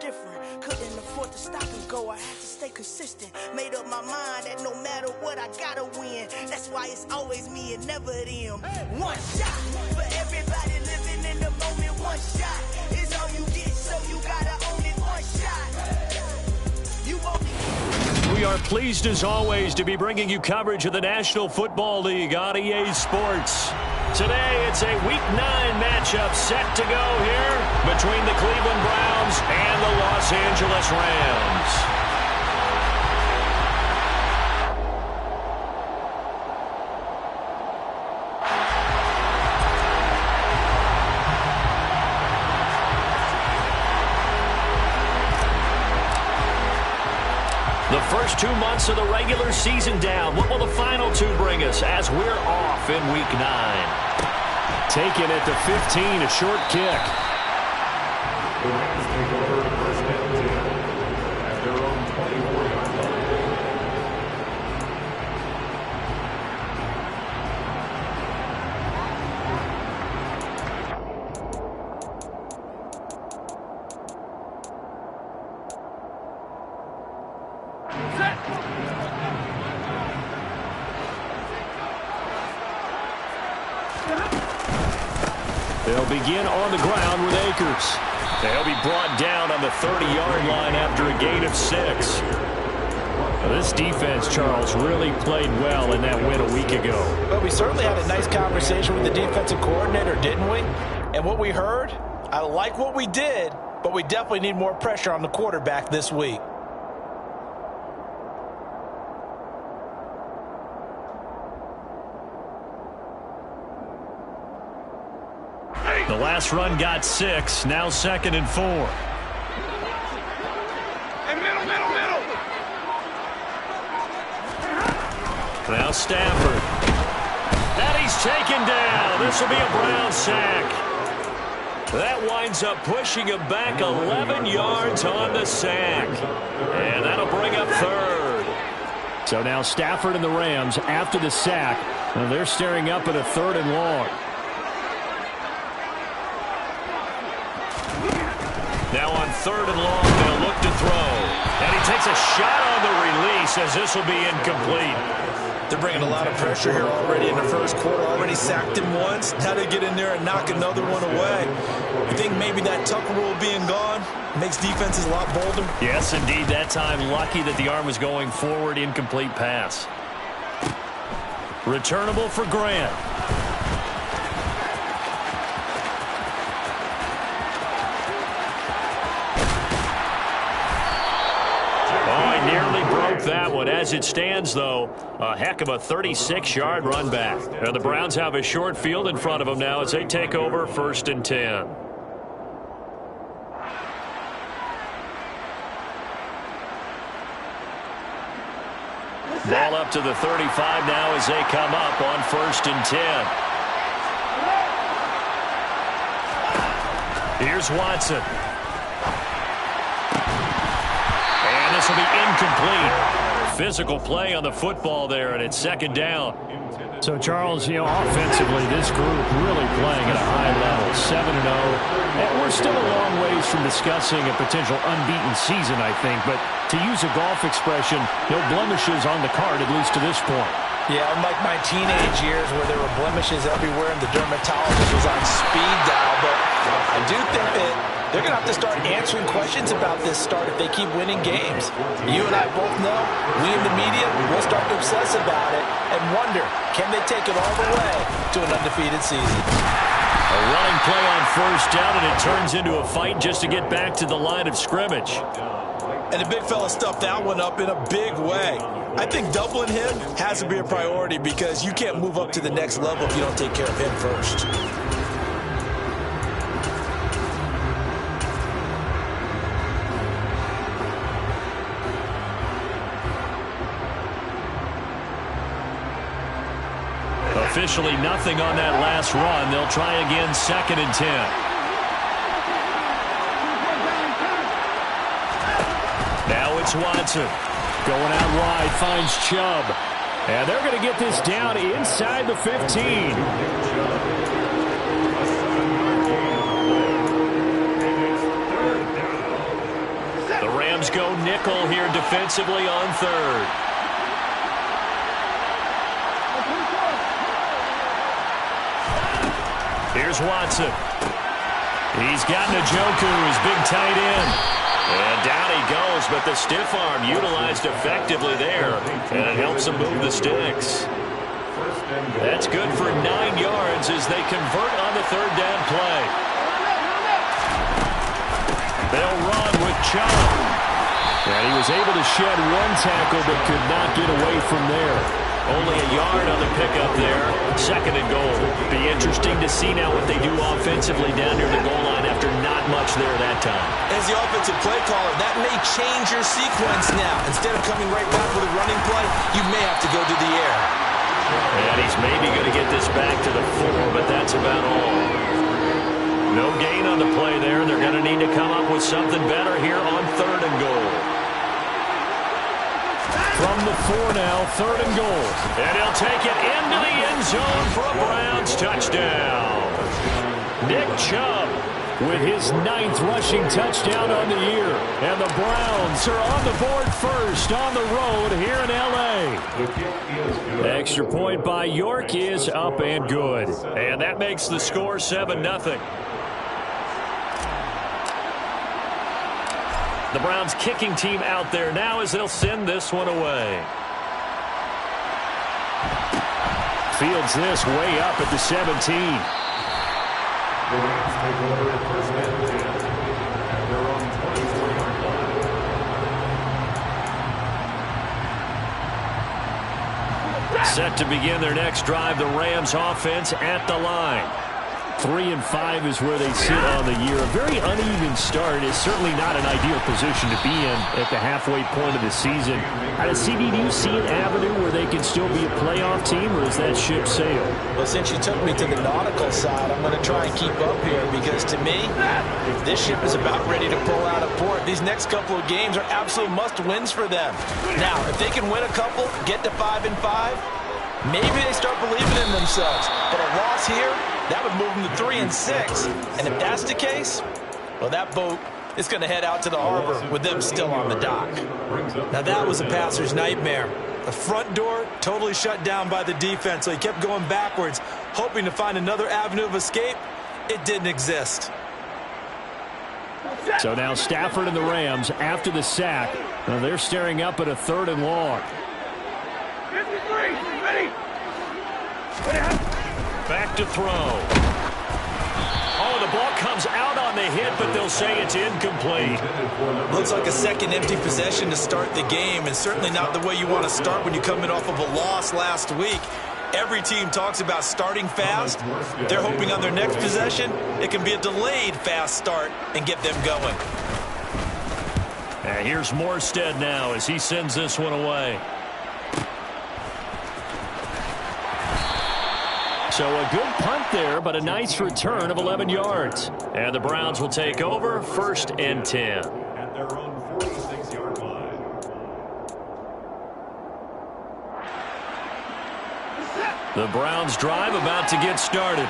different. Couldn't afford to stop and go, I had to stay consistent. Made up my mind that no matter what, I gotta win. That's why it's always me and never them. One shot for everybody living in the moment. One shot is all you get, so you gotta own it. One shot. You only... We are pleased as always to be bringing you coverage of the National Football League on EA Sports. Today it's a Week 9 matchup set to go here between the Cleveland Browns and the Los Angeles Rams. The first 2 months of the regular season down. What will the final 2 bring us as we're off in Week 9? Taken at the 15, a short kick. The Rams take over first and 10 at their own 24-yard line. They'll begin on the ground with Akers. They'll be brought down on the 30-yard line after a gain of 6. Well, this defense, Charles, really played well in that win a week ago. But we certainly had a nice conversation with the defensive coordinator, didn't we? And what we heard, I like what we did, but we definitely need more pressure on the quarterback this week. The last run got 6, now 2nd and 4. Middle. Now Stafford. And he's taken down. This will be a Brown sack. That winds up pushing him back 11 yards on the sack. And that'll bring up 3rd. So now Stafford and the Rams, after the sack, they're staring up at a 3rd and long. Now on 3rd and long, they'll look to throw. And he takes a shot on the release as this will be incomplete. They're bringing a lot of pressure here already in the first quarter. Already sacked him once. Now they get in there and knock another one away. You think maybe that Tucker rule being gone makes defenses a lot bolder? Yes, indeed. That time, lucky that the arm was going forward. Incomplete pass. Returnable for Grant. That one. As it stands, though, a heck of a 36-yard run back. And the Browns have a short field in front of them now as they take over 1st and 10. Ball up to the 35 now as they come up on 1st and 10. Here's Watson. This will be incomplete. Physical play on the football there, and it's 2nd down. So, Charles, offensively, this group really playing at a high level, 7-0. And we're still a long ways from discussing a potential unbeaten season, I think. But to use a golf expression, no blemishes on the card, at least to this point. Yeah, unlike my teenage years where there were blemishes everywhere and the dermatologist was on speed dial. But I do think that they're going to have to start answering questions about this start if they keep winning games. You and I both know, we in the media, we'll start to obsess about it and wonder, can they take it all the way to an undefeated season? A running play on 1st down, and it turns into a fight just to get back to the line of scrimmage. And the big fella stuffed that one up in a big way. I think doubling him has to be a priority because you can't move up to the next level if you don't take care of him first. Officially nothing on that last run. They'll try again 2nd and 10. Now it's Watson. Going out wide, finds Chubb. And they're going to get this down inside the 15. The Rams go nickel here defensively on third. Here's Watson. He's got Njoku, his big tight end. And down he goes, but the stiff arm utilized effectively there. And it helps him move the sticks. That's good for 9 yards as they convert on the third down play. They'll run with Chubb. And he was able to shed one tackle but could not get away from there. Only a yard on the pickup there. Second and goal. Be interesting to see now what they do offensively down near the goal line after not much there that time. As the offensive play caller, that may change your sequence now. Instead of coming right back with a running play, you may have to go to the air. And he's maybe going to get this back to the 4, but that's about all. No gain on the play there. They're going to need to come up with something better here on third and goal. From the 4 now, third and goal. And he'll take it into the end zone for a Browns touchdown. Nick Chubb with his 9th rushing touchdown on the year. And the Browns are on the board first on the road here in L.A. Extra point by York is up and good. And that makes the score 7-0. The Browns kicking team out there now as they'll send this one away. Fields this way up at the 17. The Rams take over at first and 10 at their own 24-yard line. Set to begin their next drive, the Rams offense at the line. 3-5 is where they sit on the year. A very uneven start is certainly not an ideal position to be in at the halfway point of the season. Out of CD, do you see an avenue where they can still be a playoff team, or is that ship sailed? Well, since you took me to the nautical side, I'm going to try and keep up here because, to me, this ship is about ready to pull out of port. These next couple of games are absolute must-wins for them. Now, if they can win a couple, get to 5-5, maybe they start believing in themselves. But a loss here, that would move them to 3-6. And if that's the case, well, that boat is going to head out to the harbor with them still on the dock. Now, that was a passer's nightmare. The front door totally shut down by the defense, so he kept going backwards, hoping to find another avenue of escape. It didn't exist. So now Stafford and the Rams, after the sack, they're staring up at a 3rd and long. Back to throw. Oh, the ball comes out on the hit, but they'll say it's incomplete. Looks like a second empty possession to start the game, and certainly not the way you want to start when you're coming off of a loss last week. Every team talks about starting fast. They're hoping on their next possession, it can be a delayed fast start and get them going. And here's Morstead now as he sends this one away. So a good punt there, but a nice return of 11 yards. And the Browns will take over 1st and 10. At their own 46-yard line. The Browns drive about to get started.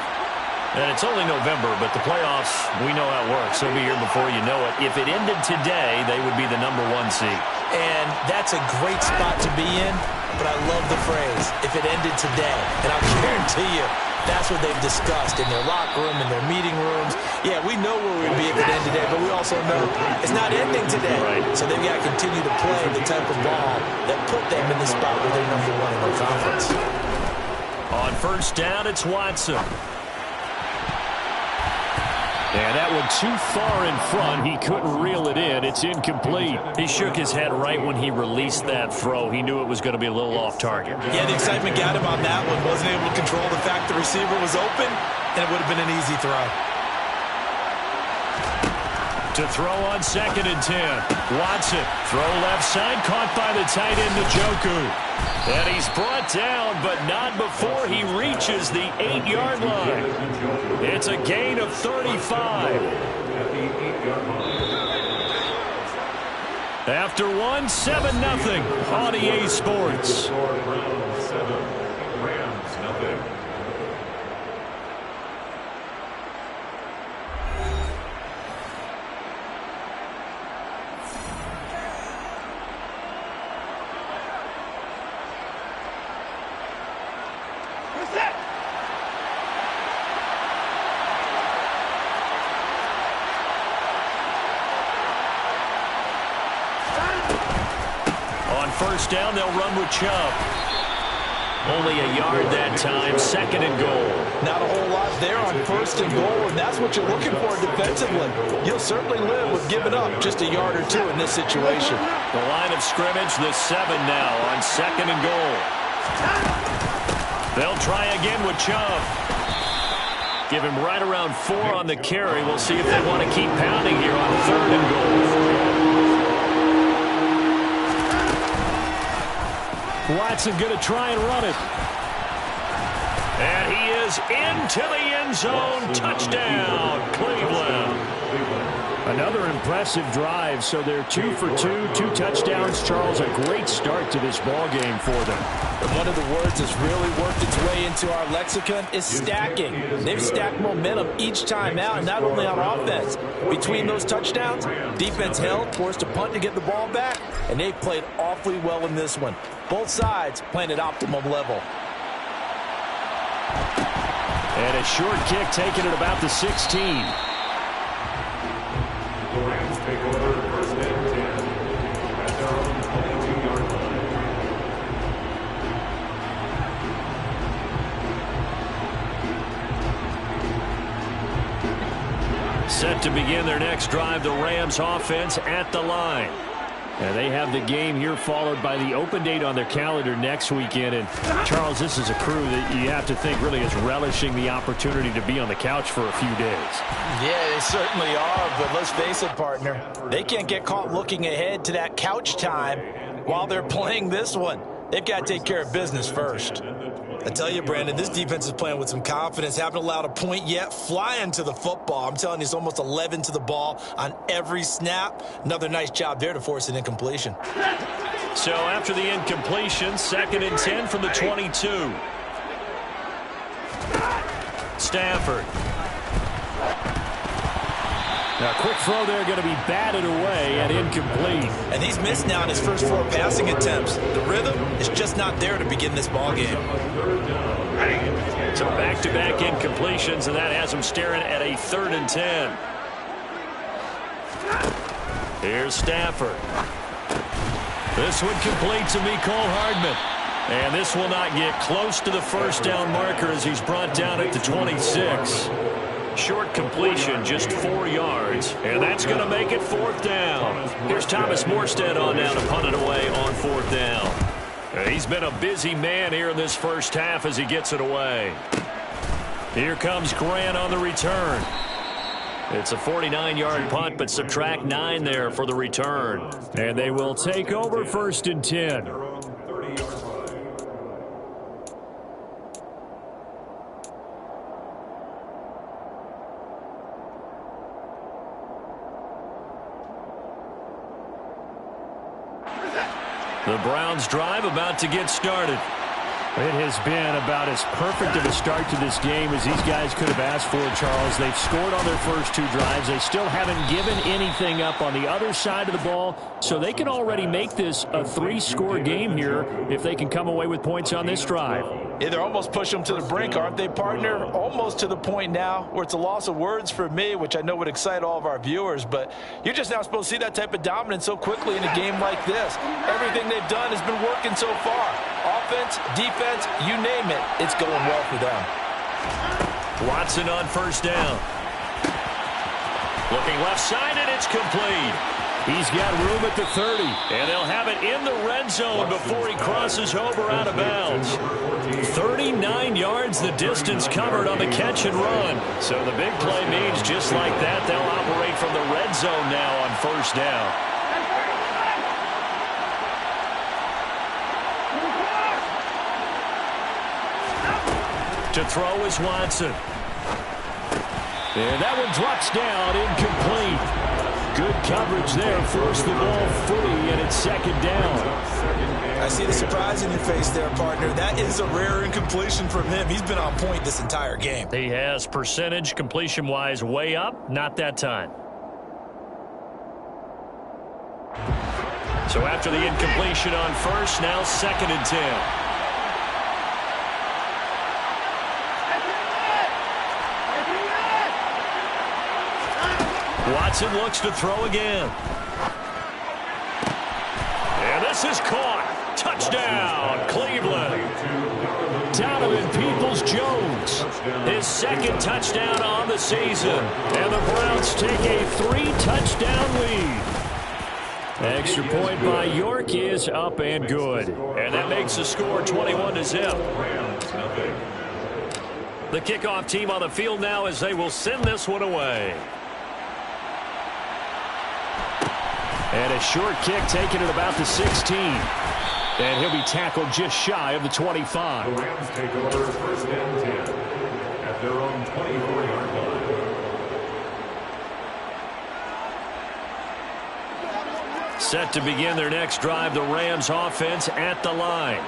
And it's only November, but the playoffs, we know how it works. They'll be here before you know it. If it ended today, they would be the #1 seed. And that's a great spot to be in, but I love the phrase, if it ended today. And I'll guarantee you, that's what they've discussed in their locker room, in their meeting rooms. Yeah, we know where we'd be if it ended today, but we also know it's not ending today. Right. So they've got to continue to play the type of ball that put them in the spot where they're #1 in the conference. On 1st down, it's Watson. And that one too far in front. He couldn't reel it in. It's incomplete. He shook his head right when he released that throw. He knew it was going to be a little off target. Yeah, the excitement got him on that one. Wasn't able to control the fact the receiver was open, and it would have been an easy throw. To throw on 2nd and 10. Watson, throw left side, caught by the tight end Njoku. And he's brought down, but not before he reaches the 8-yard line. It's a gain of 35. After one, 7-0 on EA Sports. On first down, they'll run with Chubb. Only a yard that time, 2nd and goal. Not a whole lot there on 1st and goal, and that's what you're looking for defensively. You'll certainly live with giving up just a yard or 2 in this situation. The line of scrimmage, the 7 now on 2nd and goal. They'll try again with Chubb. Give him right around 4 on the carry. We'll see if they want to keep pounding here on 3rd and goal. Watson going to try and run it. And he is into the end zone. Touchdown, Cleveland. Another impressive drive, so they're 2 for 2, 2 touchdowns. Charles, a great start to this ball game for them. And one of the words that's really worked its way into our lexicon is stacking. They've stacked momentum each time out, not only on offense. Between those touchdowns, defense held, forced a punt to get the ball back, and they've played awfully well in this one. Both sides playing at optimum level. And a short kick taken at about the 16. The Rams take over 1st and 10 at their own 22-yard line. Set to begin their next drive, the Rams offense at the line. And they have the game here followed by the open date on their calendar next weekend. And, Charles, this is a crew that you have to think really is relishing the opportunity to be on the couch for a few days. Yeah, they certainly are, but let's face it, partner. They can't get caught looking ahead to that couch time while they're playing this one. They've got to take care of business first. I tell you, Brandon, this defense is playing with some confidence. Haven't allowed a point yet. Flying to the football. I'm telling you, it's almost 11 to the ball on every snap. Another nice job there to force an incompletion. So after the incompletion, 2nd and 10 from the 22. Stafford. Now, a quick throw there going to be batted away and incomplete. And he's missed now in his first 4 passing attempts. The rhythm is just not there to begin this ball game. So back-to-back incompletions, and that has him staring at a 3rd and 10. Here's Stafford. This one complete to Mecole Hardman. And this will not get close to the first down marker as he's brought down at the 26. Short completion, just 4 yards, and that's going to make it 4th down. Here's Thomas Morstead on now to punt it away on 4th down. He's been a busy man here in this first half as he gets it away. Here comes Grant on the return. It's a 49-yard punt, but subtract 9 there for the return. And they will take over 1st and 10. The Browns drive about to get started. It has been about as perfect of a start to this game as these guys could have asked for, Charles. They've scored on their first 2 drives. They still haven't given anything up on the other side of the ball, so they can already make this a 3-score game here if they can come away with points on this drive. Yeah, they're almost pushing them to the brink, aren't they, partner? Almost to the point now where it's a loss of words for me, which I know would excite all of our viewers, but you're just now supposed to see that type of dominance so quickly in a game like this. Everything they've done has been working so far. Offense, defense, you name it, it's going well for them. Watson on first down. Looking left side, and it's complete. He's got room at the 30. And they'll have it in the red zone before he crosses over out of bounds. 39 yards the distance covered on the catch and run. So the big play means just like that, they'll operate from the red zone now on first down. To throw is Watson. And that one drops down, incomplete. Good coverage there, forced the ball free, and it's 2nd down. I see the surprise in your face there, partner. That is a rare incompletion from him. He's been on point this entire game. He has percentage completion-wise way up, not that time. So after the incompletion on first, now 2nd and 10. Watson looks to throw again. And this is caught. Touchdown, Cleveland. Donovan Peoples-Jones. His second touchdown on the season. And the Browns take a 3-touchdown lead. Extra point by York is up and good. And that makes the score 21-0. The kickoff team on the field now as they will send this one away. And a short kick taken at about the 16. And he'll be tackled just shy of the 25. The Rams take over first and 10 at their own 24-yard line. Set to begin their next drive, the Rams offense at the line.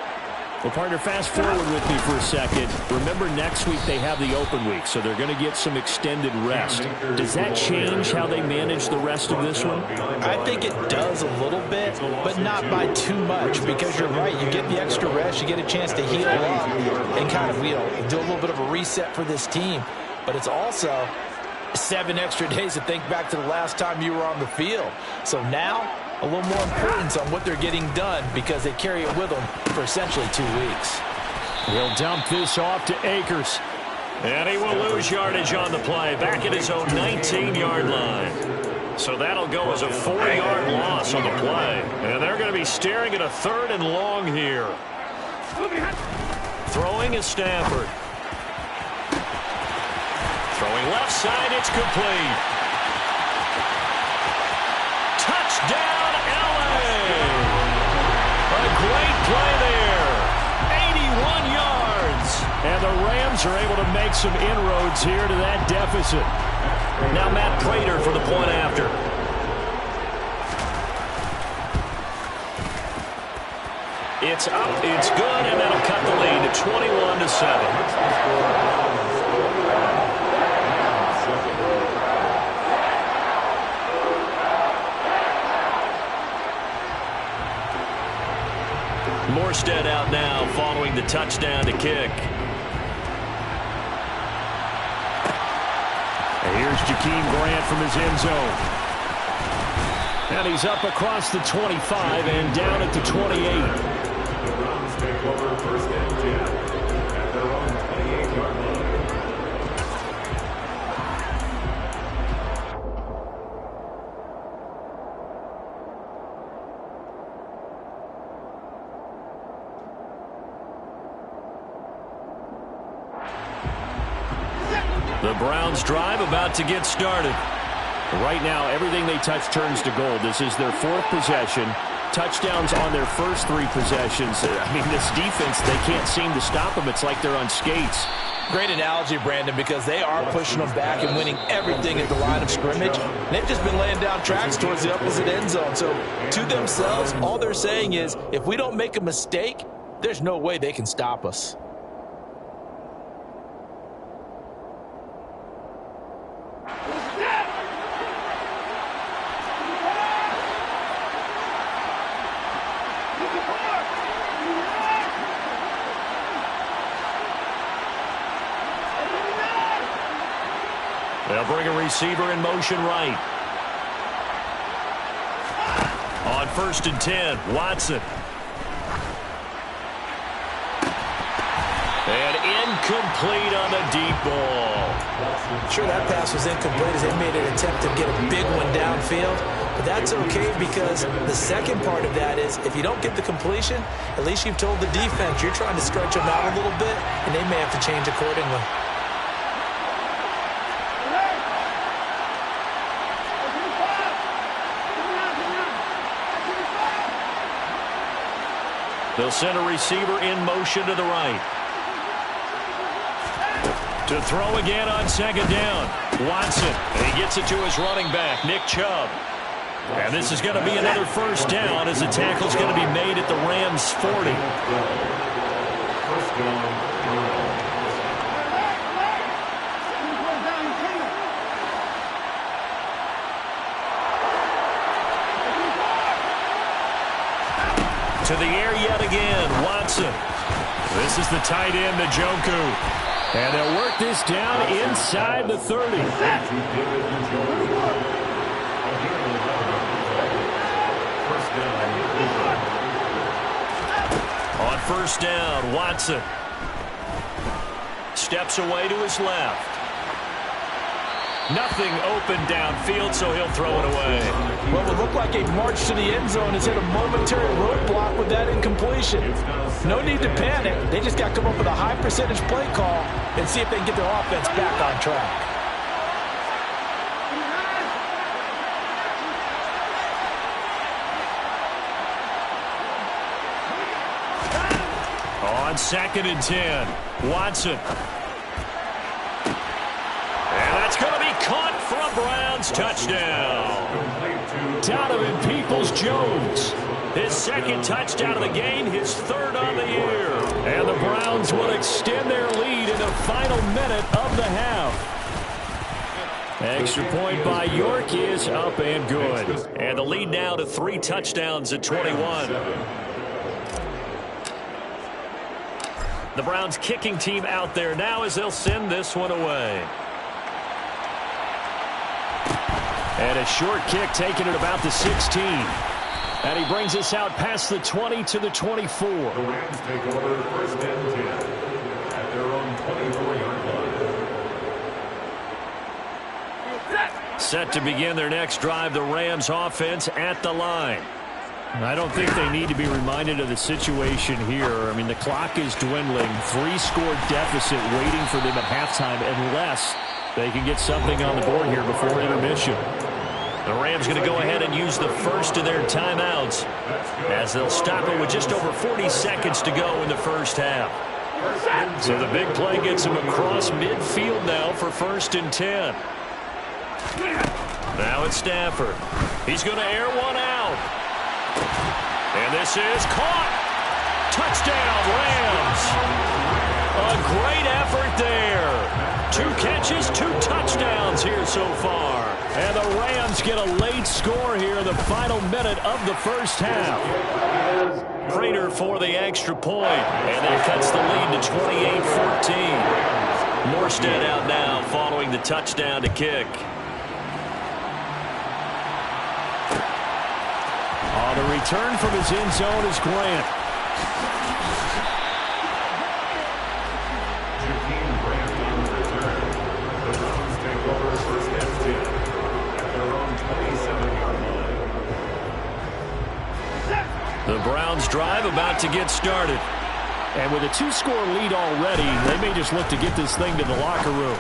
Well, partner, fast forward with me for a second. Remember, next week they have the open week, so they're going to get some extended rest. Does that change how they manage the rest of this one? I think it does a little bit, but not by too much, because you're right. You get the extra rest, you get a chance to heal up and kind of, do a little bit of a reset for this team. But it's also 7 extra days to think back to the last time you were on the field. So now, a little more importance on what they're getting done because they carry it with them for essentially 2 weeks. He'll dump this off to Akers. And he will lose yardage on the play, back at his own 19-yard line. So that'll go as a 4-yard loss on the play. And they're going to be staring at a 3rd and long here. Throwing is Stafford. Throwing left side, it's complete. Touchdown! A great play there. 81 yards. And the Rams are able to make some inroads here to that deficit. Now Matt Prater for the point after. It's up, it's good, and that'll cut the lead to 21-7. Morstead out now following the touchdown to kick. And here's Jakeem Grant from his end zone. And he's up across the 25 and down at the 28. The Browns take over first and 10 at their own 28-yard line. The Browns drive about to get started. Right now, everything they touch turns to gold. This is their 4th possession. Touchdowns on their first 3 possessions. I mean, this defense, they can't seem to stop them. It's like they're on skates. Great analogy, Brandon, because they are pushing them back and winning everything at the line of scrimmage. And they've just been laying down tracks towards the opposite end zone. So to themselves, all they're saying is, if we don't make a mistake, there's no way they can stop us. They'll bring a receiver in motion right. On 1st and 10, Watson. And incomplete on the deep ball. Sure, that pass was incomplete as they made an attempt to get a big one downfield. But that's okay because the second part of that is if you don't get the completion, at least you've told the defense you're trying to stretch them out a little bit, and they may have to change accordingly. They'll send a receiver in motion to the right. To throw again on 2nd down. Watson. And he gets it to his running back, Nick Chubb. And this is going to be another 1st down as the tackle's going to be made at the Rams' 40. First down. To the air yet again, Watson. This is the tight end, Njoku. And they'll work this down inside the 30. First down. first down. Watson steps away to his left. Nothing open downfield, so he'll throw it away. Well, it looked like a march to the end zone has hit a momentary roadblock with that incompletion. No need to panic. They just got to come up with a high percentage play call and see if they can get their offense back on track. On 2nd and 10, Watson. And that's going to be caught for a Browns touchdown. Donovan Peoples-Jones. His second touchdown of the game, his third on the year. And the Browns will extend their lead in the final minute of the half. Extra point by York is up and good. And the lead now to 3 touchdowns at 21. The Browns kicking team out there now as they'll send this one away. And a short kick taken at about the 16. And he brings us out past the 20 to the 24. The Rams take over first and 10 at their own 24-yard line. Set to begin their next drive, the Rams offense at the line. I don't think they need to be reminded of the situation here. I mean, the clock is dwindling. 3-score deficit waiting for them at halftime unless they can get something on the board here before intermission. The Rams going to go ahead and use the first of their timeouts as they'll stop it with just over 40 seconds to go in the first half. So the big play gets him across midfield now for 1st and 10. Now it's Stafford. He's going to air one out. And this is caught. Touchdown, Rams. A great effort there. 2 catches, 2 touchdowns here so far. And the Rams get a late score here in the final minute of the first half. Prater for the extra point. And that cuts the lead to 28-14. Morstead out now following the touchdown to kick. On the return from his end zone is Grant. Jakeem Grant on the return. The Browns take over first and 10 at their own 27-yard line. The Browns drive about to get started. And with a 2-score lead already, they may just look to get this thing to the locker room.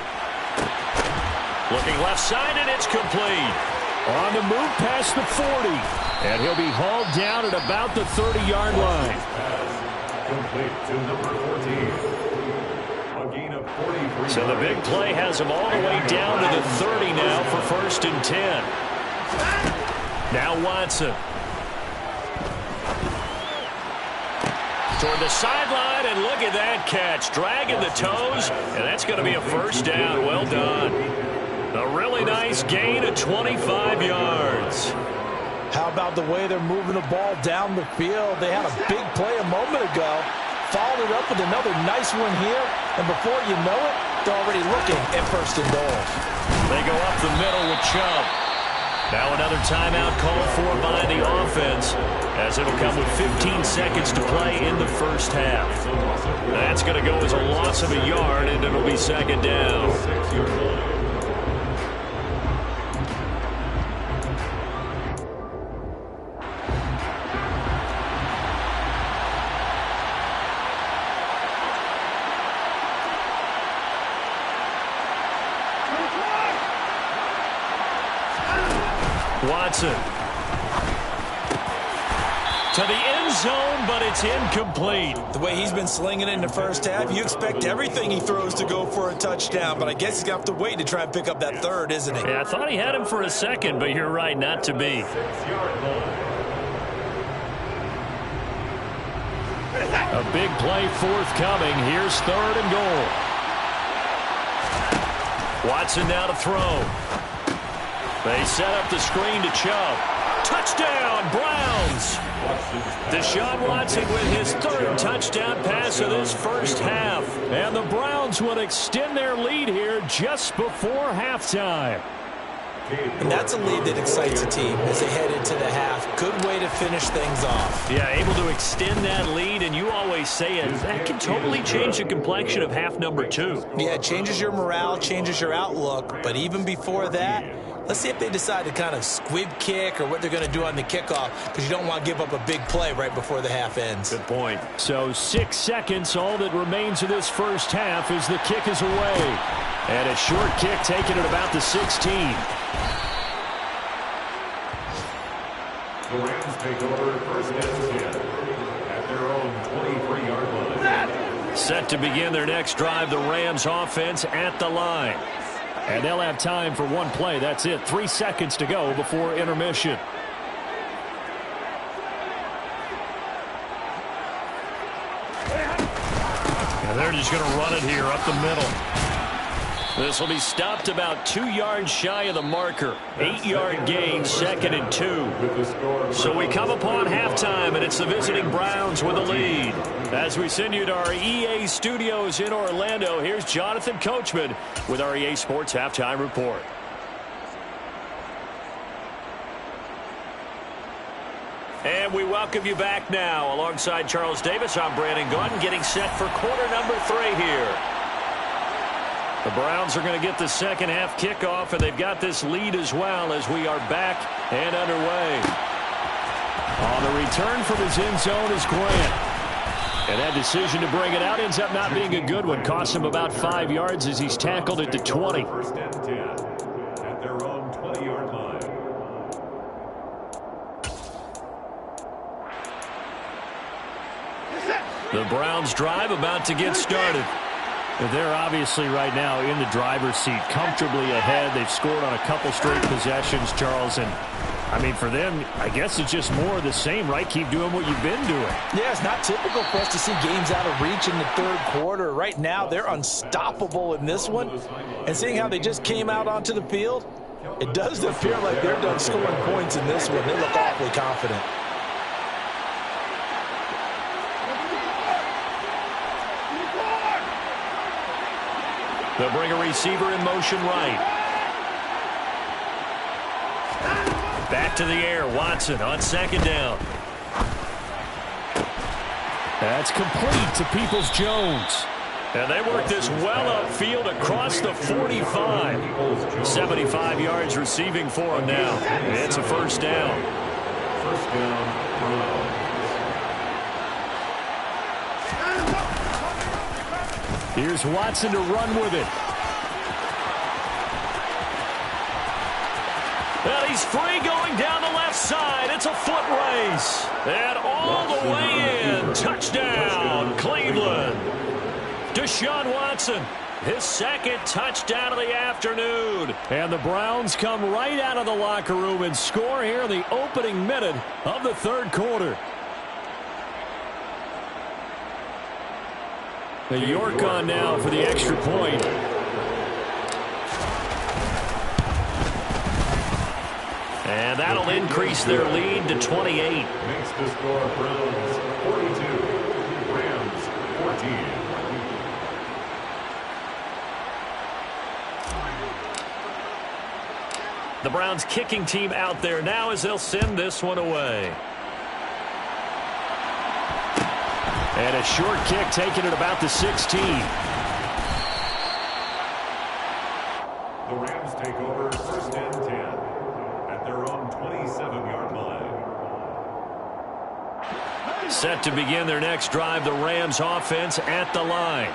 Looking left side, and it's complete. On the move past the 40. And he'll be hauled down at about the 30-yard line. Complete to number 14. A gain of 43. So the big play has him all the way down to the 30 now for 1st and 10. Now Watson. Toward the sideline, and look at that catch. Dragging the toes, and that's going to be a first down. Well done. A really nice gain of 25 yards. How about the way they're moving the ball down the field? They had a big play a moment ago. Followed it up with another nice one here. And before you know it, they're already looking at 1st and goal. They go up the middle with Chubb. Now another timeout called for by the offense as it'll come with 15 seconds to play in the first half. That's going to go as a loss of a yard, and it'll be 2nd down. Watson to the end zone, but it's incomplete. The way he's been slinging it in the first half, you expect everything he throws to go for a touchdown, but I guess he's going to have to wait to try and pick up that 3rd, isn't he? Yeah, I thought he had him for a second, but you're right, not to be. A big play forthcoming. Here's 3rd and goal. Watson now to throw. They set up the screen to Chubb. Touchdown, Browns! Deshaun Watson with his 3rd touchdown pass of this first half. And the Browns will extend their lead here just before halftime. And that's a lead that excites a team as they head into the half. good way to finish things off. Yeah, able to extend that lead, and you always say it, that can totally change the complexion of half number 2. Yeah, it changes your morale, changes your outlook, but even before that, let's see if they decide to kind of squib kick or what they're going to do on the kickoff, because you don't want to give up a big play right before the half ends. Good point. So 6 seconds, all that remains of this first half as the kick is away. And a short kick taken at about the 16. The Rams take over first and 10 at their own 23-yard line. Set to begin their next drive, the Rams offense at the line. And they'll have time for one play. That's it. 3 seconds to go before intermission. And they're just going to run it here up the middle. This will be stopped about 2 yards shy of the marker. 8-yard gain, 2nd and 2. So we come upon halftime, and it's the visiting Browns with the lead. As we send you to our EA studios in Orlando, here's Jonathan Coachman with our EA Sports Halftime Report. And we welcome you back now. Alongside Charles Davis, I'm Brandon Gaudin, getting set for quarter number 3 here. The Browns are going to get the second half kickoff, and they've got this lead as well as we are back and underway. On the return from his end zone is Grant. And that decision to bring it out ends up not being a good one. Costs him about 5 yards as he's tackled at the 20. First and 10 at their own 20-yard line. The Browns drive about to get started. They're obviously right now in the driver's seat, comfortably ahead. They've scored on a couple straight possessions, Charles. And, I mean, for them, I guess it's just more of the same, right? Keep doing what you've been doing. Yeah, it's not typical for us to see games out of reach in the third quarter. Right now, they're unstoppable in this one. And seeing how they just came out onto the field, it does appear like they're done scoring points in this one. They look awfully confident. They'll bring a receiver in motion right. Back to the air, Watson on 2nd down. That's complete to Peoples-Jones. And they work this well upfield across the 45. 75 yards receiving for him now. It's a first down. First down, Browns. Here's Watson to run with it. And he's free going down the left side. It's a foot race. And all the way in. Touchdown, Cleveland. Deshaun Watson, his 2nd touchdown of the afternoon. And the Browns come right out of the locker room and score here in the opening minute of the third quarter. The York on now for the extra point. And that'll increase their lead to 28. Makes the score Browns 42, Rams 14. The Browns kicking team out there now as they'll send this one away. And a short kick taken at about the 16. The Rams take over first and 10 at their own 27-yard line. Set to begin their next drive, the Rams offense at the line.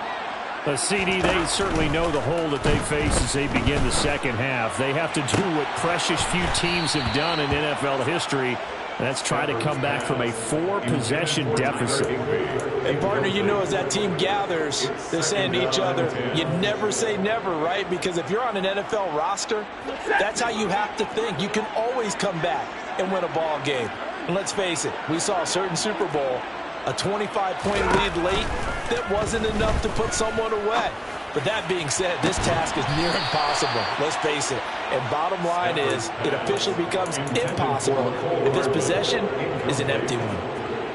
CD, they certainly know the hole that they face as they begin the second half. They have to do what precious few teams have done in NFL history. That's try to come back from a 4-possession deficit. And, partner, you know, as that team gathers, they're saying to each other, you never say never, right? Because if you're on an NFL roster, that's how you have to think. You can always come back and win a ball game. And let's face it, we saw a certain Super Bowl, a 25-point lead late that wasn't enough to put someone away. But that being said, this task is near impossible. Let's face it. And bottom line is, it officially becomes impossible if this possession is an empty one.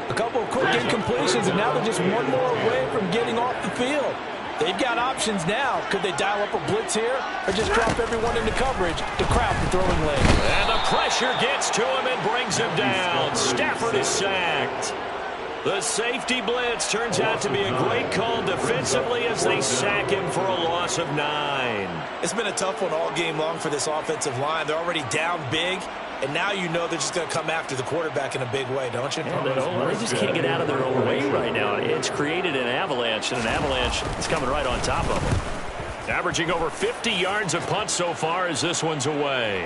A couple of quick incompletions, and now they're just one more away from getting off the field. They've got options now. Could they dial up a blitz here or just drop everyone into coverage to crowd the throwing lane? And the pressure gets to him and brings him down. Stafford is sacked. The safety blitz turns out to be a great call defensively as they sack him for a loss of 9. It's been a tough one all game long for this offensive line. They're already down big, and now you know they're just going to come after the quarterback in a big way, don't you? Yeah, they just can't get out of their own way right now. It's created an avalanche, and an avalanche is coming right on top of them. Averaging over 50 yards a punt so far as this one's away.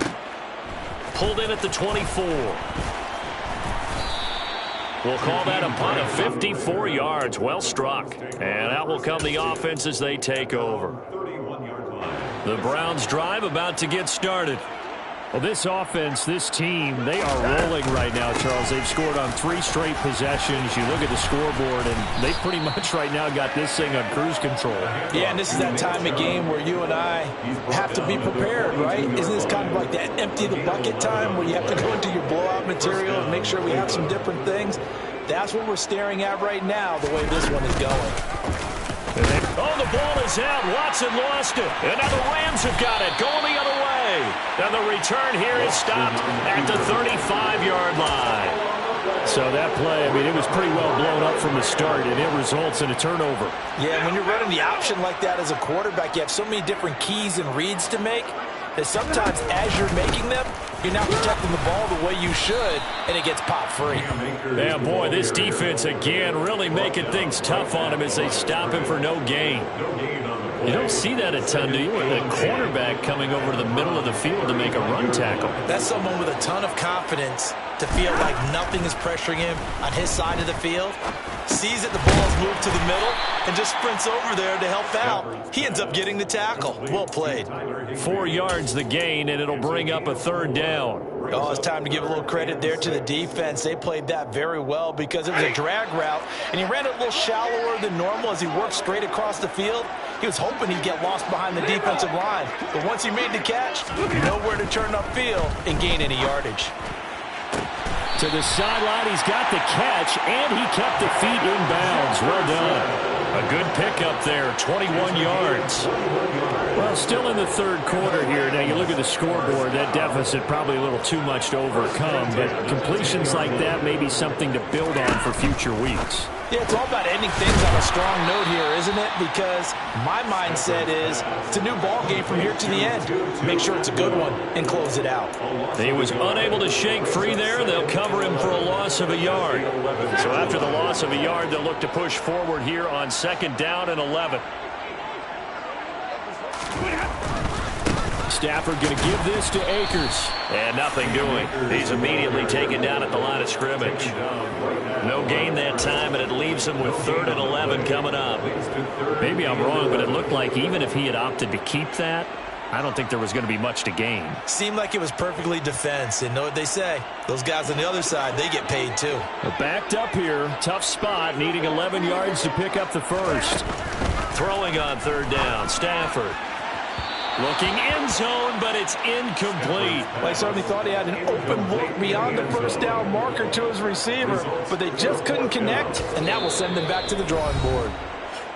Pulled in at the 24. We'll call that a punt of 54 yards. Well struck. And out will come the offense as they take over. The Browns drive about to get started. Well, this offense, this team, they are rolling right now, Charles. They've scored on 3 straight possessions. You look at the scoreboard, and they pretty much right now got this thing on cruise control. Yeah, and this is that time of game where you and I have to be prepared, right? Isn't this kind of like that empty the bucket time where you have to go into your blowout material and make sure we have some different things? That's what we're staring at right now, the way this one is going. Oh, the ball is out. Watson lost it. And now the Rams have got it. Going the other way. And the return here is stopped at the 35-yard line. So that play, I mean, it was pretty well blown up from the start, and it results in a turnover. Yeah, when you're running the option like that as a quarterback, you have so many different keys and reads to make that sometimes as you're making them, you're not protecting the ball the way you should, and it gets popped free. Yeah, boy, this defense again really making things tough on him as they stop him for no gain. You don't see that a ton, do you? With a cornerback coming over to the middle of the field to make a run tackle. That's someone with a ton of confidence to feel like nothing is pressuring him on his side of the field. Sees that the ball's moved to the middle and just sprints over there to help out. He ends up getting the tackle. Well played. 4 yards the gain, and it'll bring up a 3rd down. Oh, it's time to give a little credit there to the defense. They played that very well because it was a drag route, and he ran it a little shallower than normal as he worked straight across the field. He was hoping he'd get lost behind the defensive line, but once he made the catch, nowhere to turn upfield and gain any yardage. To the sideline, he's got the catch, and he kept the feet in bounds. Well done. A good pickup there, 21 yards. Well, still in the 3rd quarter here. Now, you look at the scoreboard, that deficit probably a little too much to overcome, but completions like that may be something to build on for future weeks. Yeah, it's all about ending things on a strong note here, isn't it? Because my mindset is it's a new ball game from here to the end. Make sure it's a good one and close it out. He was unable to shake free there. They'll cover him for a loss of a yard. So after the loss of a yard, they'll look to push forward here on 2nd down and 11. Stafford going to give this to Akers. And nothing doing. He's immediately taken down at the line of scrimmage. No gain that time, and it leaves him with 3rd and 11 coming up. Maybe I'm wrong, but it looked like even if he had opted to keep that, I don't think there was going to be much to gain. Seemed like it was perfectly defense, and know what they say. Those guys on the other side, they get paid too. Backed up here, tough spot, needing 11 yards to pick up the 1st. Throwing on 3rd down, Stafford. Looking end zone, but it's incomplete. Well, I certainly thought he had an open look beyond the 1st down marker to his receiver, but they just couldn't connect, and that will send them back to the drawing board.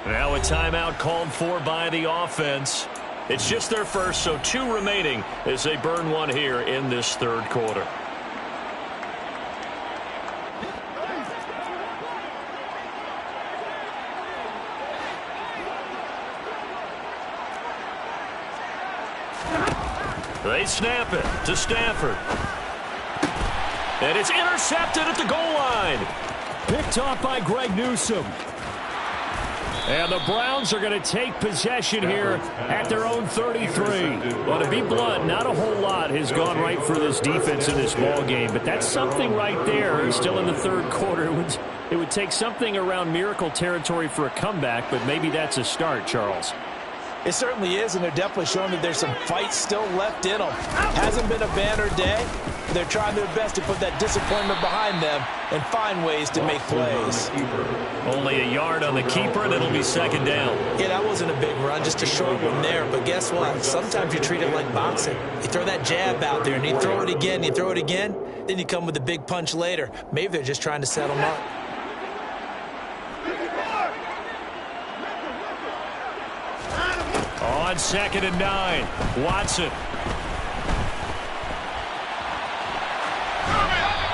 Now a timeout called for by the offense. It's just their first, so 2 remaining as they burn one here in this 3rd quarter. They snap it to Stafford. And it's intercepted at the goal line. Picked off by Greg Newsome. And the Browns are going to take possession here at their own 33. Well, to be blunt, not a whole lot has gone right for this defense in this ball game, but that's something right there. Still in the 3rd quarter. It would take something around miracle territory for a comeback, but maybe that's a start, Charles. It certainly is, and they're definitely showing that there's some fight still left in them. Hasn't been a banner day. They're trying their best to put that disappointment behind them and find ways to make plays. Only a yard on the keeper, and it'll be 2nd down. Yeah, that wasn't a big run, just a short one there. But guess what? Sometimes you treat it like boxing. You throw that jab out there, and you throw it again, you throw it again, then you come with a big punch later. Maybe they're just trying to set them up. On 2nd and 9, Watson.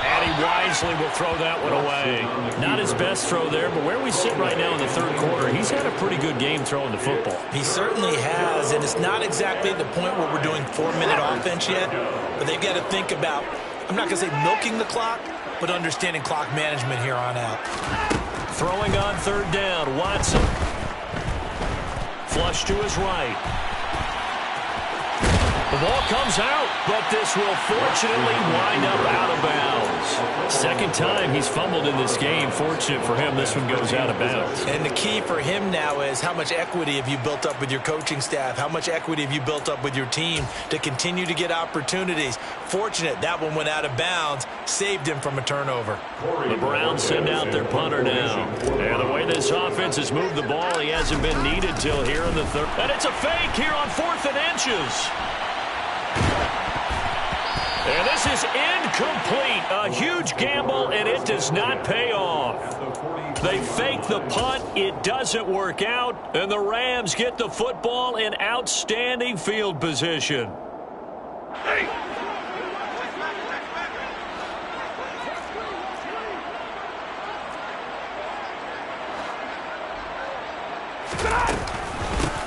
And he wisely will throw that one away. Not his best throw there, but where we sit right now in the third quarter, he's had a pretty good game throwing the football. He certainly has, and it's not exactly at the point where we're doing 4-minute offense yet, but they've got to think about, I'm not going to say milking the clock, but understanding clock management here on out. Throwing on 3rd down, Watson. Flush to his right. The ball comes out, but this will fortunately wind up out of bounds. Second time he's fumbled in this game. Fortunate for him, this one goes out of bounds. And the key for him now is how much equity have you built up with your coaching staff? How much equity have you built up with your team to continue to get opportunities? Fortunate that one went out of bounds, saved him from a turnover. The Browns send out their punter now. And the way this offense has moved the ball, he hasn't been needed till here in the third. And it's a fake here on 4th and inches. And this is incomplete. A huge gamble, and it does not pay off. They fake the punt. It doesn't work out. And the Rams get the football in outstanding field position.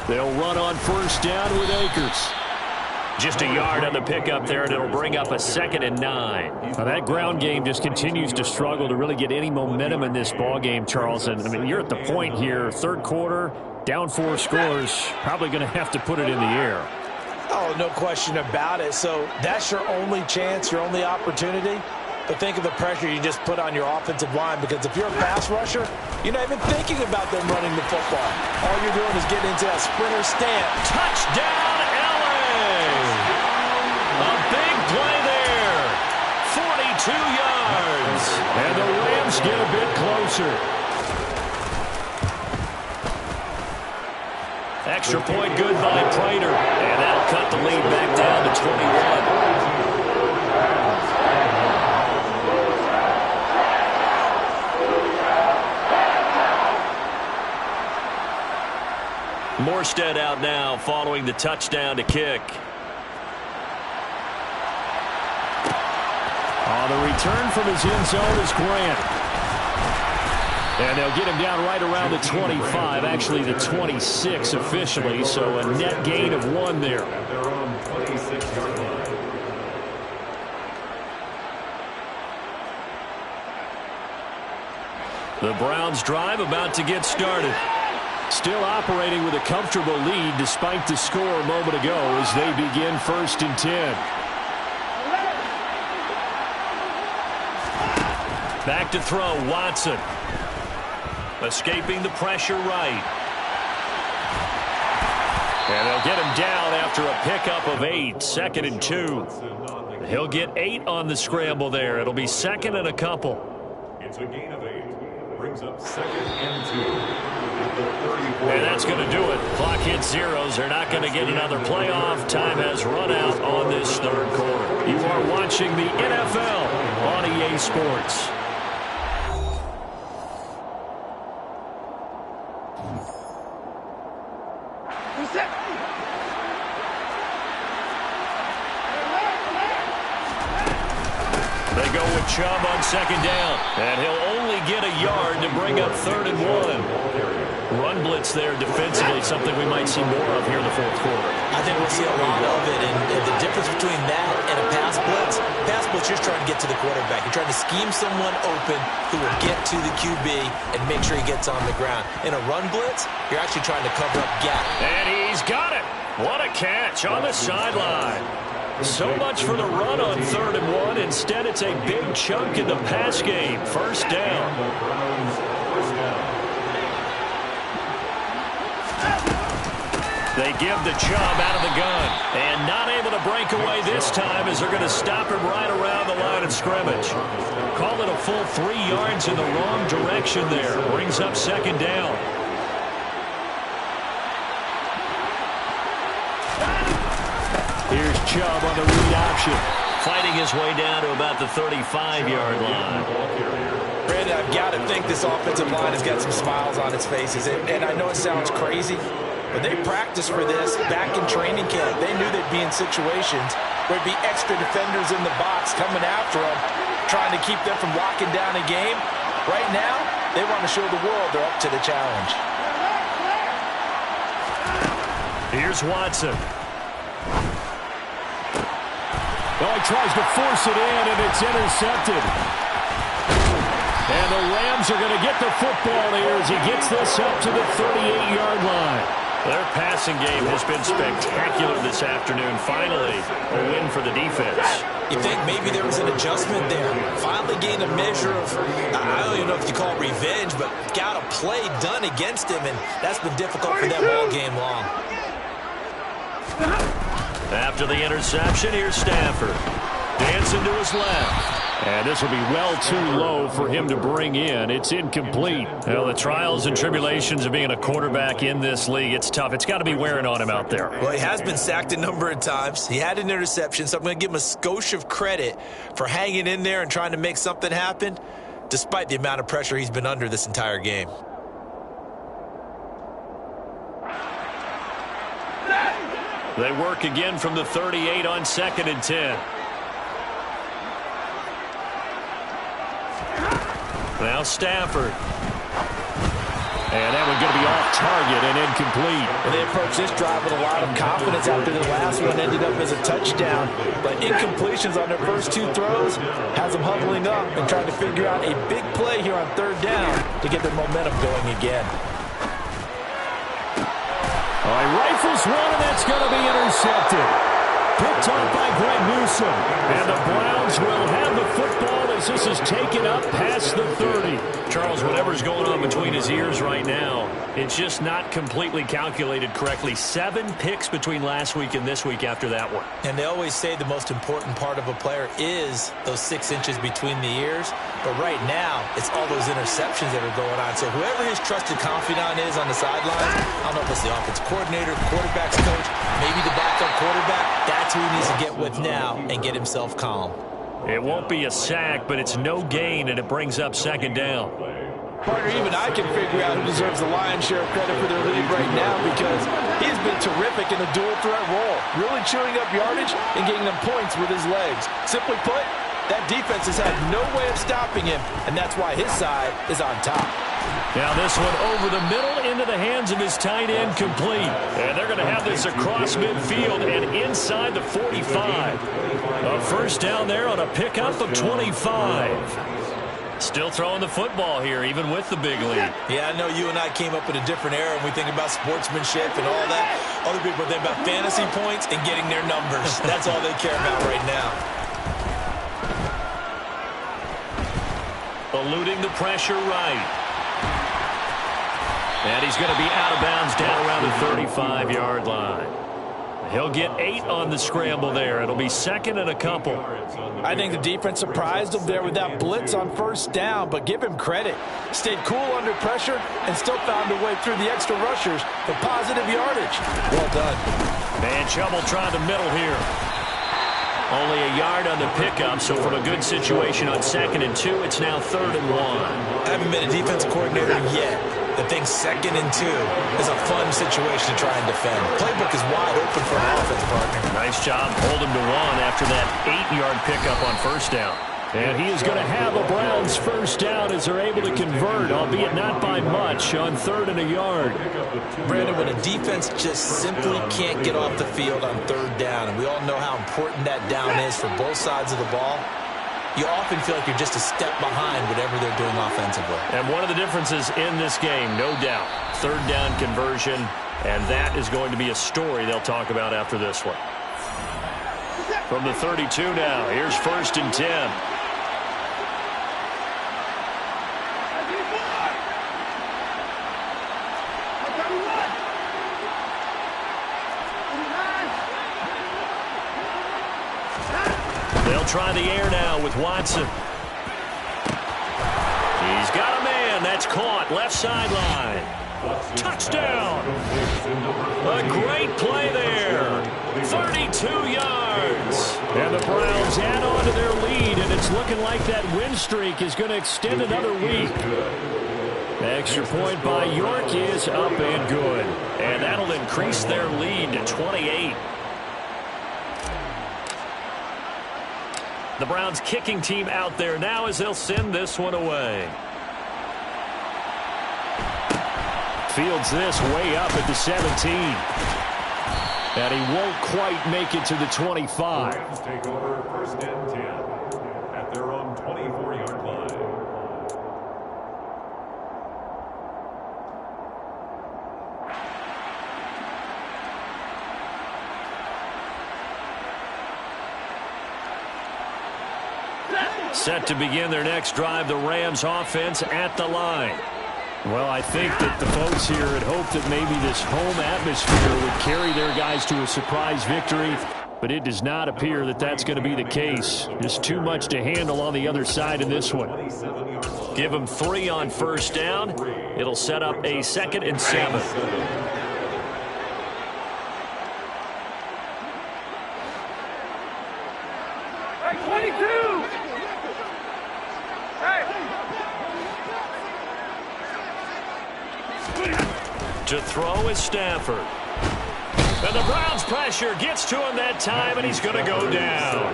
They'll run on 1st down with Akers. Just a yard on the pickup there, and it'll bring up a 2nd and 9. Now that ground game just continues to struggle to really get any momentum in this ball game, Charles. And I mean, you're at the point here, third quarter, down 4 scores, probably going to have to put it in the air. Oh, no question about it. So that's your only chance, your only opportunity. But think of the pressure you just put on your offensive line, because if you're a pass rusher, you're not even thinking about them running the football. All you're doing is getting into that sprinter stamp. Touchdown, a big play there. 42 yards. And the Rams get a bit closer. Extra point good by Prater. And that'll cut the lead back down to 21. Morstead out now following the touchdown to kick. The return from his end zone is Grant. And they'll get him down right around the 25, actually the 26 officially, so a net gain of 1 there. At their own 26-yard line. The Browns drive about to get started. Still operating with a comfortable lead despite the score a moment ago as they begin 1st and 10. Back to throw, Watson. Escaping the pressure right. And they'll get him down after a pickup of 8, 2nd and 2. He'll get 8 on the scramble there. It'll be 2nd and a couple. It's a gain of 8. Brings up 2nd and 2. At the 34. And that's going to do it. Clock hits zeros. They're not going to get another playoff. Time has run out on this third quarter. You are watching the NFL on EA Sports. They go with Chubb on 2nd down, and he'll only get a yard to bring up 3rd and 1. Run blitz there defensively, something we might see more of here in the fourth quarter. I think we'll see a lot of it, and the difference between that and a pass blitz, you're just trying to get to the quarterback. You're trying to scheme someone open who will get to the QB and make sure he gets on the ground. In a run blitz, you're actually trying to cover up gap. And he's got it. What a catch on the sideline. So much for the run on 3rd and 1. Instead, it's a big chunk in the pass game. 1st down. They give the Chubb out of the gun. And not able to break away this time as they're going to stop him right around the line of scrimmage. Call it a full 3 yards in the wrong direction there. Brings up 2nd down. Here's Chubb on the read option. Fighting his way down to about the 35-yard line. Brandon, I've got to think this offensive line has got some smiles on its faces. And I know it sounds crazy, But they practiced for this back in training camp. They knew they'd be in situations where there'd be extra defenders in the box coming after them, trying to keep them from locking down a game. Right now, they want to show the world they're up to the challenge. Here's Watson. Well, he tries to force it in, and it's intercepted. And the Rams are going to get the football here as he gets this up to the 38-yard line. Their passing game has been spectacular this afternoon. Finally, a win for the defense. You think maybe there was an adjustment there. Finally gained a measure of, I don't even know if you call it revenge, but got a play done against him, and that's been difficult for them all game long. After the interception, here's Stafford. Dancing to his left. And this will be well too low for him to bring in. It's incomplete. Well, the trials and tribulations of being a quarterback in this league, it's tough. It's got to be wearing on him out there. Well, he has been sacked a number of times. He had an interception, so I'm going to give him a skosh of credit for hanging in there and trying to make something happen, despite the amount of pressure he's been under this entire game. They work again from the 38 on 2nd and 10. Now Stafford. And that one's going to be off target and incomplete. And they approach this drive with a lot of confidence after the last one ended up as a touchdown. But incompletions on their first two throws has them huddling up and trying to figure out a big play here on 3rd down to get their momentum going again. All right, rifles one, and that's going to be intercepted. Picked off by Greg Newsome. And the Browns will have the football as this is taken up past the 30. Charles, whatever's going on between his ears right now, it's just not completely calculated correctly. 7 picks between last week and this week after that one. And they always say the most important part of a player is those 6 inches between the ears. But right now, it's all those interceptions that are going on. So whoever his trusted confidant is on the sidelines, I don't know if it's the offensive coordinator, the quarterback's coach, maybe the backup quarterback, that's who he needs to get with now and get himself calm. It won't be a sack, but it's no gain, and it brings up 2nd down. Partner, even I can figure out who deserves the lion's share of credit for their lead right now because he's been terrific in a dual threat role, really chewing up yardage and getting them points with his legs. Simply put, that defense has had no way of stopping him, and that's why his side is on top. Now this one over the middle into the hands of his tight end, complete. And they're going to have this across midfield and inside the 45. A first down there on a pickup of 25. Still throwing the football here, even with the big lead. Yeah, I know you and I came up in a different era and we think about sportsmanship and all that. Other people think about fantasy points and getting their numbers. That's all they care about right now. Eluding the pressure right. And he's going to be out of bounds down around the 35-yard line. He'll get 8 on the scramble there. It'll be 2nd and a couple. I think the defense surprised him there with that blitz on first down, but give him credit. Stayed cool under pressure and still found a way through the extra rushers for positive yardage. Well done. And Chubb will try the middle here. Only a yard on the pickup, so from a good situation on 2nd and 2, it's now 3rd and 1. I haven't been a defense coordinator yet that thinks 2nd and 2 is a fun situation to try and defend. Playbook is wide open for an offense partner. Nice job. Hold him to 1 after that 8-yard pickup on first down. And he is going to have a Browns first down as they're able to convert, albeit not by much, on 3rd and a yard. Brandon, when a defense just simply can't get off the field on 3rd down, and we all know how important that down is for both sides of the ball, you often feel like you're just a step behind whatever they're doing offensively. And one of the differences in this game, no doubt, 3rd down conversion, and that is going to be a story they'll talk about after this one. From the 32 now, here's 1st and 10. They'll try the air now with Watson. He's got a man. That's caught. Left sideline. Touchdown. A great play there. 32 yards. And the Browns add on to their lead, and it's looking like that win streak is going to extend another week. The extra point by York is up and good. And that'll increase their lead to 28. The Browns kicking team out there now as they'll send this one away. Fields this way up at the 17. And he won't quite make it to the 25. Rams take over 1st and 10 at their own 24-yard line. Set to begin their next drive, the Rams offense at the line. Well, I think that the folks here had hoped that maybe this home atmosphere would carry their guys to a surprise victory, but it does not appear that that's going to be the case. Just too much to handle on the other side in this one. Give them 3 on 1st down. It'll set up a 2nd and 7. To throw is Stafford. And the Browns pressure gets to him that time, and he's going to go down.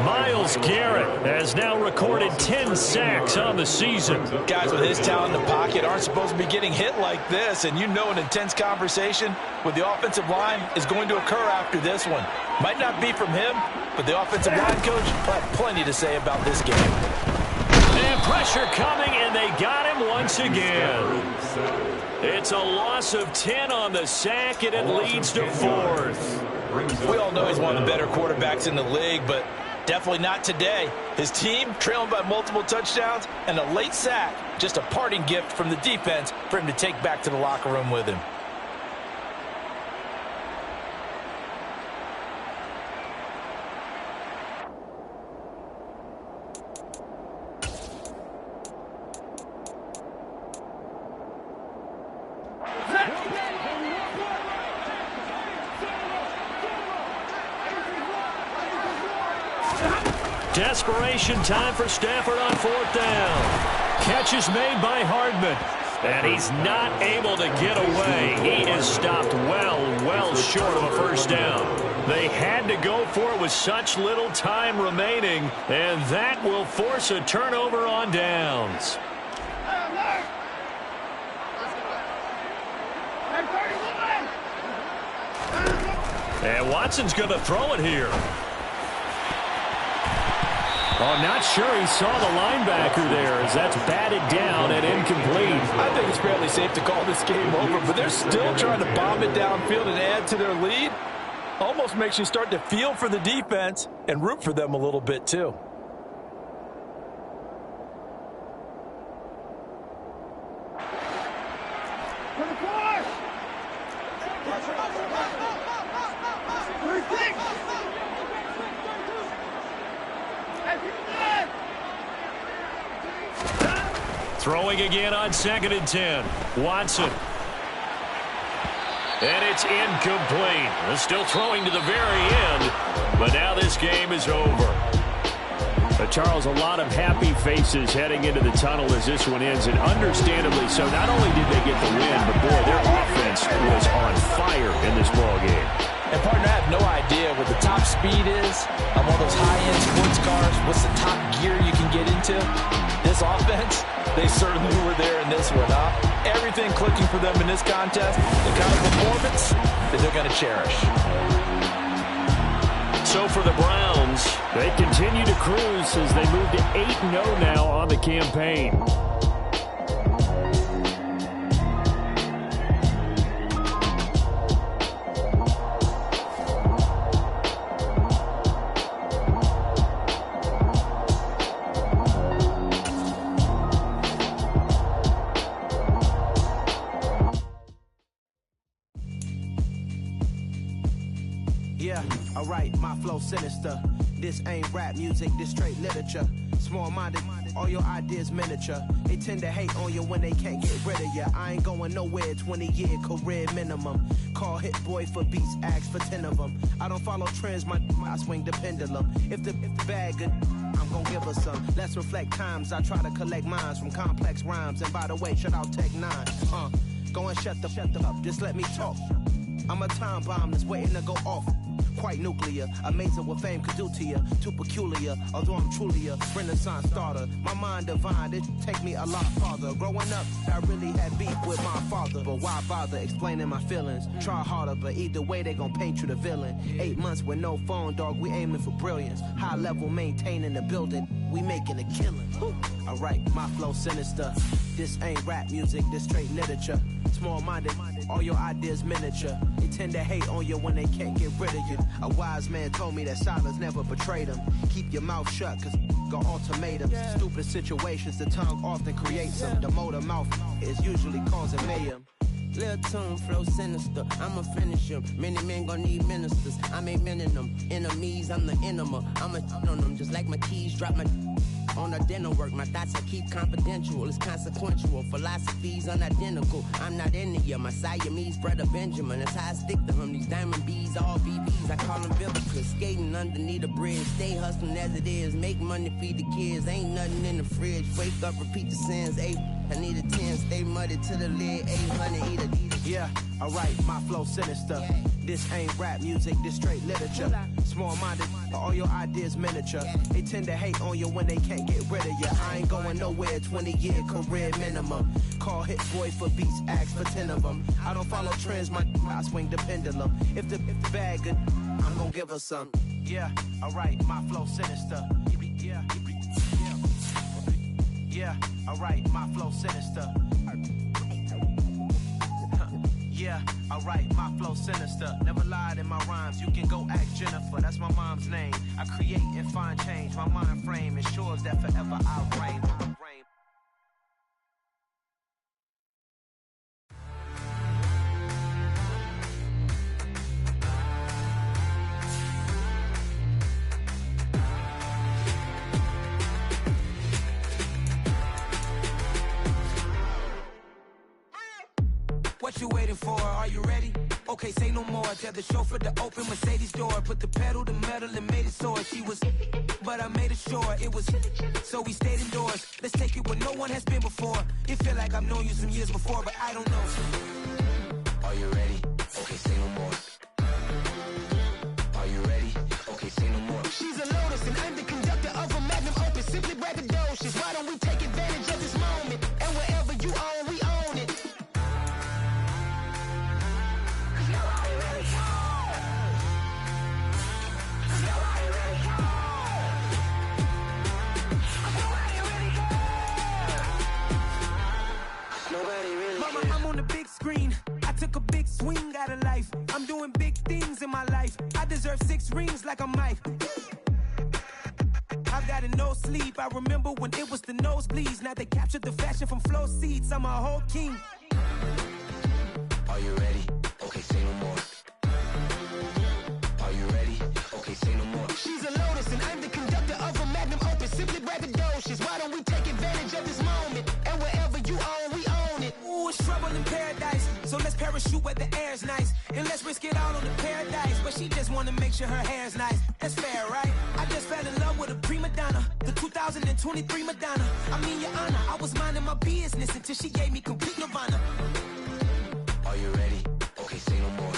Myles Garrett has now recorded 10 sacks on the season. Guys with his talent in the pocket aren't supposed to be getting hit like this, and you know an intense conversation with the offensive line is going to occur after this one. Might not be from him, but the offensive line coach will have plenty to say about this game. And pressure coming, and they got him once again. It's a loss of 10 on the sack, and it leads to 4th. We all know he's one of the better quarterbacks in the league, but definitely not today. His team trailing by multiple touchdowns, and a late sack, just a parting gift from the defense for him to take back to the locker room with him. Desperation time for Stafford on 4th down. Catch is made by Hardman. And he's not able to get away. He is stopped well short of a 1st down. They had to go for it with such little time remaining, and that will force a turnover on downs. And Watson's going to throw it here. Oh, not sure he saw the linebacker there as that's batted down and incomplete. I think it's fairly safe to call this game over, but they're still trying to bomb it downfield and add to their lead. Almost makes you start to feel for the defense and root for them a little bit too. Throwing again on 2nd and 10. Watson. And it's incomplete. They're still throwing to the very end, but now this game is over. Charles, a lot of happy faces heading into the tunnel as this one ends, and understandably so. Not only did they get the win, but boy, their offense was on fire in this ball game. And partner, I have no idea what the top speed is on one of those high-end sports cars. What's the top gear you can get into? This offense, they certainly were there in this one, huh? Everything clicking for them in this contest, the kind of performance that they're going to cherish. So for the Browns, they continue to cruise as they move to 8-0 now on the campaign. Alright, my flow sinister. This ain't rap music, this straight literature. Small-minded all your ideas miniature. They tend to hate on you when they can't get rid of you. I ain't going nowhere, 20-year career minimum. Call Hit Boy for beats, ask for 10 of them. I don't follow trends, I swing the pendulum. If the bag good, I'm gon' give her some. Let's reflect times, I try to collect minds from complex rhymes. And by the way, shout out Tech 9. Go and shut the up, just let me talk. I'm a time bomb that's waiting to go off. Quite nuclear, amazing what fame could do to you. Too peculiar, although I'm truly a Renaissance starter. My mind divine, it take me a lot farther. Growing up, I really had beef with my father. But why bother explaining my feelings? Try harder, but either way they gon' paint you the villain. 8 months with no phone, dog, we aiming for brilliance. High level, maintaining the building, we making a killing. Alright, my flow sinister. This ain't rap music, this straight literature. Small-minded, all your ideas miniature. They tend to hate on you when they can't get rid of you. A wise man told me that silence never betrayed him. Keep your mouth shut, cause got ultimatums. Stupid situations, the tongue often creates them. The motor mouth is usually causing mayhem. Lil' tune, flow sinister, I'ma finish him. Many men gon' need ministers, I'm a men in them. Enemies, I'm the enema, I'ma on them. Just like my keys, drop my on a dental work. My thoughts I keep confidential, it's consequential. Philosophies unidentical, I'm not into you. My Siamese brother Benjamin, that's how I stick to him. These diamond bees, all BBs, I call them biblicals. Skating underneath a bridge, stay hustling as it is. Make money, feed the kids, ain't nothing in the fridge. Wake up, repeat the sins, I need a 10, stay muddy to the lid, 800, eat a. Yeah, alright, my flow sinister. This ain't rap music, this straight literature. Small-minded, all your ideas miniature. They tend to hate on you when they can't get rid of you. I ain't going nowhere, 20-year career minimum. Call Hit Boy for beats, ask for 10 of them. I don't follow trends, I swing the pendulum. If the bag good, I'm gon' give her some. Yeah, alright, my flow sinister. Yeah, alright, my flow sinister. Yeah, alright, my flow sinister. Never lied in my rhymes, you can go ask Jennifer. That's my mom's name. I create and find change. My mind frame ensures that forever I'll reign. What you waiting for? Are you ready? Okay, say no more. Tell the chauffeur to open Mercedes door. Put the pedal to metal and made it soar. She was, but I made it sure it was. So we stayed indoors. Let's take it where no one has been before. It feel like I've known you some years before, but I don't know. Are you ready? Okay, say no more. Are you ready? Okay, say no more. She's a Lotus and I'm the conductor of a magnum opus. Simply braggadocious. Why don't we take advantage of this moment? And wherever you own, we own it. Screen. I took a big swing out of life. I'm doing big things in my life. I deserve 6 rings like I'm Mike. I've got no sleep. I remember when it was the nosebleeds. Now they captured the fashion from flow seats. I'm a whole king. Are you ready? Okay, say no more. Are you ready? Okay, say no more. She's a Lotus and I'm the conductor of a magnum opus. Simply braggadocious. Why don't we take advantage of this moment? And wherever you own, we own it. Ooh, it's trouble in paradise. So let's parachute where the air's nice. And let's risk it all on the paradise. But she just wanna make sure her hair's nice. That's fair, right? I just fell in love with a prima donna. The 2023 Madonna. I mean, your honor, I was minding my business until she gave me complete nirvana. Are you ready? Okay, say no more.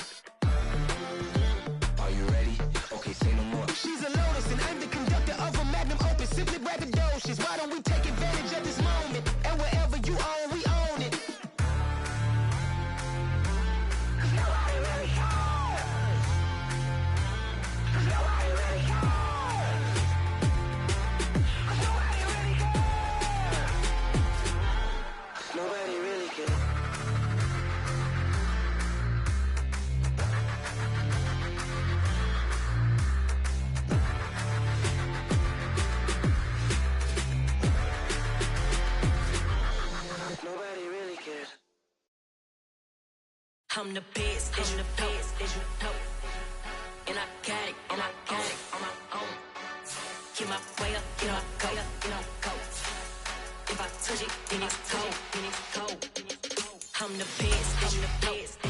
Are you ready? Okay, say no more. She's a Lotus and I'm the conductor of a magnum opus. Simply braggadocious. Why don't we take advantage of this moment? And wherever you own, we own it. Nobody really cares. Nobody really cares. I'm the best, I'm the best, as you know. And I got it, on my own. Keep my way up, get on, go, get on, go. put it in his coat. I'm the best, I'm the best.